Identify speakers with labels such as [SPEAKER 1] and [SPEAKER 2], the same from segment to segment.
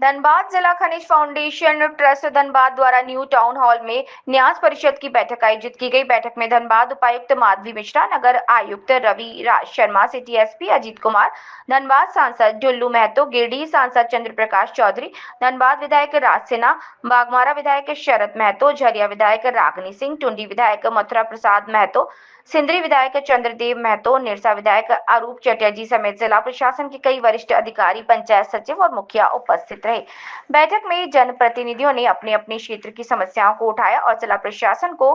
[SPEAKER 1] धनबाद जिला खनिज foundation trust Dhanbad द्वारा न्यू टाउन हॉल में न्यास परिषद की बैठक आयोजित की गई। बैठक में धनबाद उपायुक्त माधवी मिश्रा, नगर आयुक्त रवि राज शर्मा, सिटी एसपी अजीत कुमार, धनबाद सांसद ढुल्लू महतो, गिरडीह सांसद चंद्र प्रकाश चौधरी, धनबाद विधायक राज सिन्हा, बागमारा विधायक शरद महतो, झरिया विधायक रागनी सिंह, टुंडी विधायक मथुरा प्रसाद महतो, सिंदरी विधायक चंद्रदेव महतो, निरसा विधायक अरूप चटर्जी समेत जिला प्रशासन के कई वरिष्ठ अधिकारी, पंचायत सचिव और मुखिया उपस्थित रहे। बैठक में जनप्रतिनिधियों ने अपने अपने क्षेत्र की समस्याओं को उठाया और जिला प्रशासन को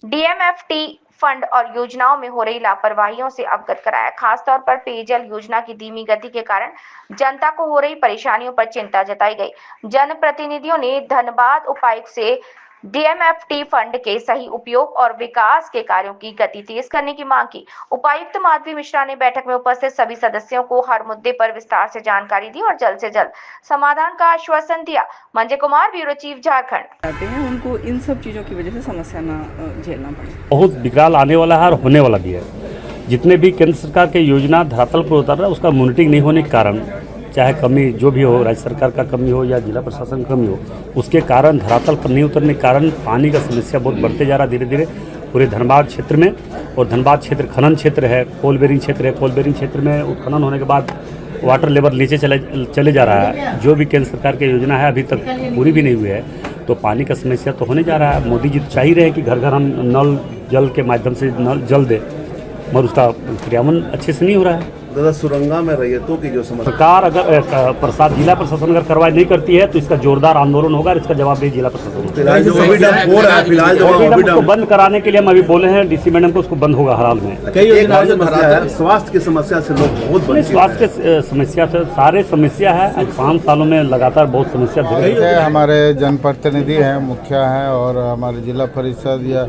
[SPEAKER 1] डीएमएफटी फंड और योजनाओं में हो रही लापरवाहियों से अवगत कराया। खासतौर पर पेयजल योजना की धीमी गति के कारण जनता को हो रही परेशानियों पर चिंता जताई गई। जनप्रतिनिधियों ने धनबाद उपायुक्त से डीएमएफटी फंड के सही उपयोग और विकास के कार्यों की गति तेज करने की मांग की। उपायुक्त माधवी मिश्रा ने बैठक में उपस्थित सभी सदस्यों को हर मुद्दे पर विस्तार से जानकारी दी और जल्द से जल्द समाधान का आश्वासन दिया। Manjay Kumar, bureau chief, Jharkhand.
[SPEAKER 2] उनको इन सब चीजों की वजह से समस्या ना झेलना पड़े।
[SPEAKER 3] बहुत विकराल आने वाला है और होने वाला भी है। जितने भी केंद्र सरकार के योजना धरातल पर उतर रहा है, उसका मॉनिटरिंग नहीं होने के कारण, चाहे कमी जो भी हो, राज्य सरकार का कमी हो या जिला प्रशासन की कमी हो, उसके कारण धरातल पर नहीं उतरने के कारण पानी का समस्या बहुत बढ़ते जा रहा है धीरे धीरे पूरे धनबाद क्षेत्र में। और धनबाद क्षेत्र खनन क्षेत्र है, कोल बेरिंग क्षेत्र है। कोल बेरिंग क्षेत्र में उत्खनन होने के बाद वाटर लेवल नीचे चले जा रहा है। जो भी केंद्र सरकार की योजना है अभी तक पूरी भी नहीं हुई है, तो पानी का समस्या तो होने जा रहा है। मोदी जी तो चाह ही रहे हैं कि घर घर हम नल जल के माध्यम से नल जल दे, मगर उसका क्रियान्वयन अच्छे से नहीं हो रहा है।
[SPEAKER 4] दादा, सुरंगा में रैयतों की जो समस्या,
[SPEAKER 3] सरकार अगर जिला प्रशासन अगर कार्रवाई नहीं करती है तो इसका जोरदार आंदोलन होगा। इसका जवाब भी जिला प्रशासन
[SPEAKER 4] फिलहाल
[SPEAKER 3] उसको बंद कराने के लिए हम अभी बोले हैं डीसी मैडम को, उसको बंद होगा हर हाल में।
[SPEAKER 4] स्वास्थ्य की समस्या से लोग बहुत,
[SPEAKER 3] स्वास्थ्य के समस्या से सारे समस्या है। आज 5 सालों में लगातार बहुत समस्या।
[SPEAKER 5] हमारे जनप्रतिनिधि हैं, मुखिया हैं और हमारे जिला परिषद या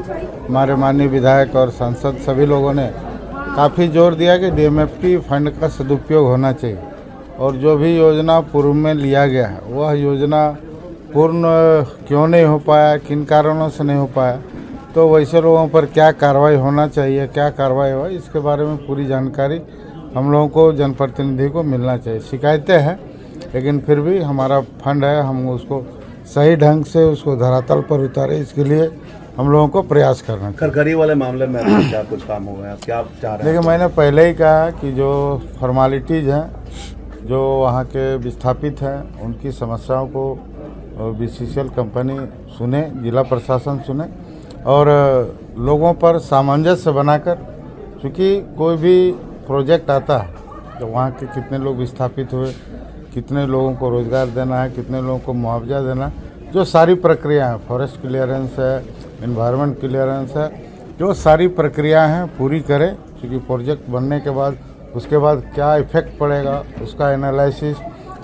[SPEAKER 5] हमारे माननीय विधायक और सांसद सभी लोगों ने काफ़ी जोर दिया कि डीएमएफटी फंड का सदुपयोग होना चाहिए और जो भी योजना पूर्व में लिया गया है वह योजना पूर्ण क्यों नहीं हो पाया, किन कारणों से नहीं हो पाया, तो वैसे लोगों पर क्या कार्रवाई होना चाहिए, क्या कार्रवाई हुआ, इसके बारे में पूरी जानकारी हम लोगों को जनप्रतिनिधि को मिलना चाहिए। शिकायतें हैं लेकिन फिर भी हमारा फंड है, हम उसको सही ढंग से उसको धरातल पर उतारे, इसके लिए हम लोगों को प्रयास करना चाहिए।
[SPEAKER 4] खरखरी वाले मामले में क्या कुछ काम हो गया, क्या चाह रहे हैं?
[SPEAKER 5] देखिए, मैंने पहले ही कहा कि जो फॉर्मेलिटीज़ हैं, जो वहाँ के विस्थापित हैं, उनकी समस्याओं को बीसीसीएल कंपनी सुने, जिला प्रशासन सुने और लोगों पर सामंजस्य बनाकर, क्योंकि कोई भी प्रोजेक्ट आता है तो वहाँ के कितने लोग विस्थापित हुए, कितने लोगों को रोज़गार देना है, कितने लोगों को मुआवजा देना है, जो सारी प्रक्रिया है, फॉरेस्ट क्लियरेंस है, इन्वायरमेंट क्लियरेंस है, जो सारी प्रक्रिया हैं पूरी करें। क्योंकि प्रोजेक्ट बनने के बाद उसके बाद क्या इफेक्ट पड़ेगा उसका एनालिसिस,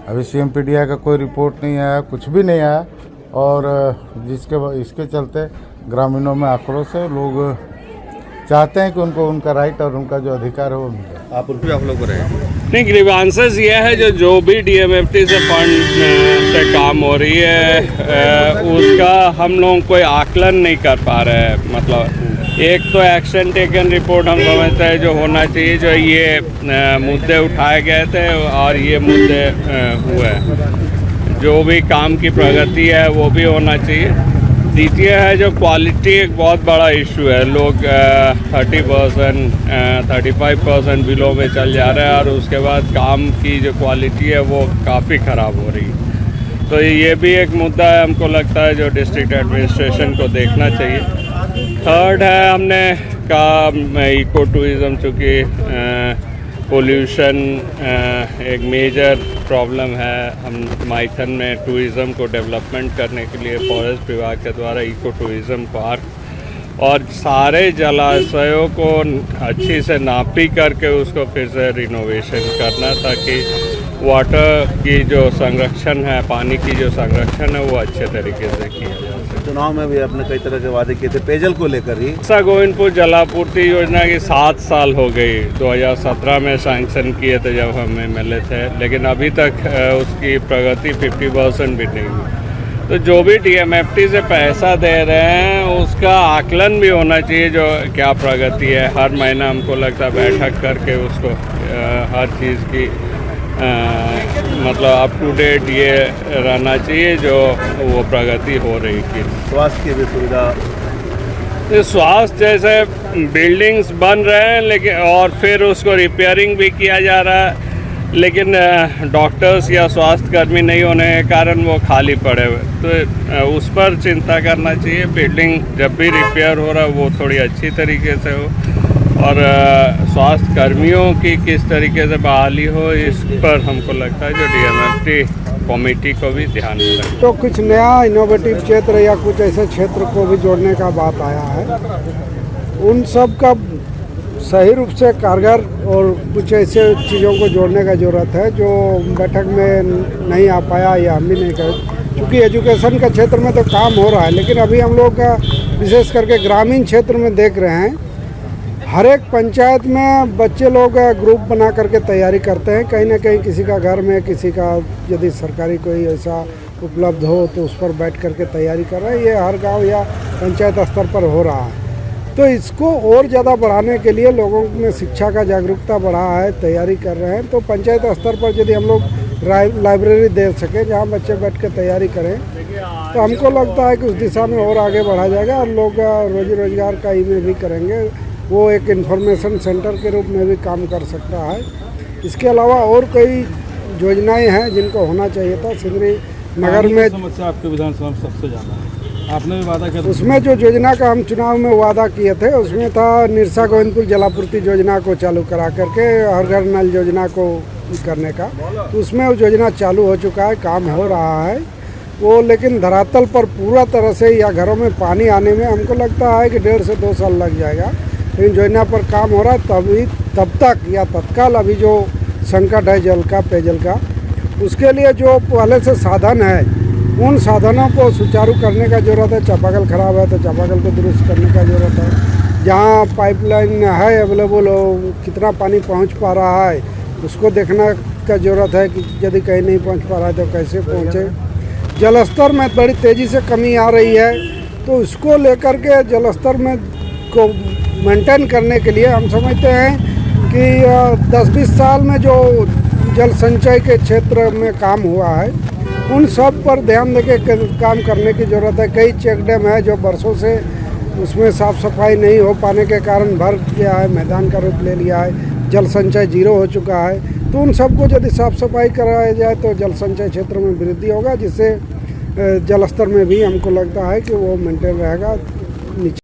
[SPEAKER 5] अभी सीएमपीडीआई का कोई रिपोर्ट नहीं आया, कुछ भी नहीं आया और इसके चलते ग्रामीणों में आक्रोश है। लोग चाहते हैं कि उनको उनका राइट और उनका जो अधिकार है वो मिले।
[SPEAKER 4] आप लोग
[SPEAKER 6] नहीं, ग्रीवांसेस ये है जो भी डीएमएफटी से फंड से काम हो रही है उसका हम लोग कोई आकलन नहीं कर पा रहे हैं। मतलब एक तो एक्शन टेकन रिपोर्ट हम समझते हैं जो होना चाहिए, जो ये मुद्दे उठाए गए थे और ये मुद्दे हुए, जो भी काम की प्रगति है वो भी होना चाहिए। द्वितीय है जो क्वालिटी, एक बहुत बड़ा इशू है। लोग 30%, 35% बिलों में चल जा रहे हैं और उसके बाद काम की जो क्वालिटी है वो काफ़ी ख़राब हो रही है। तो ये भी एक मुद्दा है, हमको लगता है जो डिस्ट्रिक्ट एडमिनिस्ट्रेशन को देखना चाहिए। थर्ड है, हमने कहा इको टूरिज़्म, चूँकि पोल्यूशन एक मेजर प्रॉब्लम है। हम माइथन में टूरिज़्म को डेवलपमेंट करने के लिए फॉरेस्ट विभाग के द्वारा इको टूरिज़्म पार्क और सारे जलाशयों को अच्छी से नापी करके उसको फिर से रिनोवेशन करना, ताकि वाटर की जो संरक्षण है, पानी की जो संरक्षण है वो अच्छे तरीके से किया जा सके।
[SPEAKER 4] चुनाव में भी आपने कई तरह के वादे किए थे पेयजल को लेकर ही।
[SPEAKER 6] गोविंदपुर जलापूर्ति योजना की 7 साल हो गई, 2017 में सैंक्शन किए थे जब हम MLA थे, लेकिन अभी तक उसकी प्रगति 50% भी नहीं हुई। तो जो भी डीएमएफटी से पैसा दे रहे हैं उसका आकलन भी होना चाहिए, जो क्या प्रगति है। हर महीना हमको लगता है बैठक करके उसको हर चीज़ की मतलब अप टू डेट ये रहना चाहिए जो वो प्रगति हो रही थी।
[SPEAKER 4] स्वास्थ्य की भी सुविधा,
[SPEAKER 6] ये स्वास्थ्य जैसे बिल्डिंग्स बन रहे हैं लेकिन और फिर उसको रिपेयरिंग भी किया जा रहा है, लेकिन डॉक्टर्स या स्वास्थ्य कर्मी नहीं होने के कारण वो खाली पड़े हुए, तो उस पर चिंता करना चाहिए। बिल्डिंग जब भी रिपेयर हो रहा है वो थोड़ी अच्छी तरीके से हो, और स्वास्थ्य कर्मियों की किस तरीके से बहाली हो, इस पर हमको लगता है जो डीएमएफटी कमेटी को भी ध्यान में रखना।
[SPEAKER 7] तो कुछ नया इनोवेटिव क्षेत्र या कुछ ऐसे क्षेत्र को भी जोड़ने का बात आया है, उन सब का सही रूप से कारगर और कुछ ऐसे चीज़ों को जोड़ने का ज़रूरत है जो बैठक में नहीं आ पाया या हम भी नहीं कर, क्योंकि एजुकेशन का क्षेत्र में तो काम हो रहा है, लेकिन अभी हम लोग का विशेष करके ग्रामीण क्षेत्र में देख रहे हैं हर एक पंचायत में बच्चे लोग ग्रुप बना करके तैयारी करते हैं। कहीं ना कहीं किसी का घर में किसी का यदि सरकारी कोई ऐसा उपलब्ध हो तो उस पर बैठ करके तैयारी कर रहे हैं। ये हर गांव या पंचायत स्तर पर हो रहा है, तो इसको और ज़्यादा बढ़ाने के लिए लोगों में शिक्षा का जागरूकता बढ़ा है, तैयारी कर रहे हैं। तो पंचायत स्तर पर यदि हम लोग लाइब्रेरी दे सकें जहाँ बच्चे बैठ के तैयारी करें तो हमको लगता है कि उस दिशा में और आगे बढ़ा जाएगा और लोग रोजी रोजगार का में भी करेंगे। वो एक इंफॉर्मेशन सेंटर के रूप में भी काम कर सकता है। इसके अलावा और कई योजनाएं हैं जिनको होना चाहिए था। सिंदरी नगर में
[SPEAKER 8] समस्या आपके विधानसभा में सबसे ज़्यादा है, आपने भी वादा किया,
[SPEAKER 7] उसमें जो योजना का हम चुनाव में वादा किए थे उसमें था निरसा गोविंदपुर जलापूर्ति योजना को चालू करा करके हर घर नल योजना को करने का। तो उसमें वो योजना चालू हो चुका है, काम हो रहा है वो, लेकिन धरातल पर पूरा तरह से या घरों में पानी आने में हमको लगता है कि 1.5 से 2 साल लग जाएगा। लेकिन योजना पर काम हो रहा है, तब तक या तत्काल अभी जो संकट है जल का, पेयजल का, उसके लिए जो पहले से साधन है उन साधनों को सुचारू करने का ज़रूरत है। चापाकल खराब है तो चापाकल को दुरुस्त करने का ज़रूरत है। जहाँ पाइपलाइन है अवेलेबल हो, कितना पानी पहुँच पा रहा है उसको देखने का ज़रूरत है कि यदि कहीं नहीं पहुँच पा रहा है तो कैसे पहुँचे। जलस्तर में बड़ी तेज़ी से कमी आ रही है, तो इसको लेकर के जलस्तर में को मेंटेन करने के लिए हम समझते हैं कि 10-20 साल में जो जल संचय के क्षेत्र में काम हुआ है उन सब पर ध्यान देके काम करने की ज़रूरत है। कई चेक डैम है जो बरसों से उसमें साफ़ सफाई नहीं हो पाने के कारण भर गया है, मैदान का रूप ले लिया है, जल संचय 0 हो चुका है। तो उन सबको यदि साफ़ सफाई कराया जाए तो जल संचय क्षेत्र में वृद्धि होगा, जिससे जल स्तर में भी हमको लगता है कि वो मेंटेन रहेगा नीचे।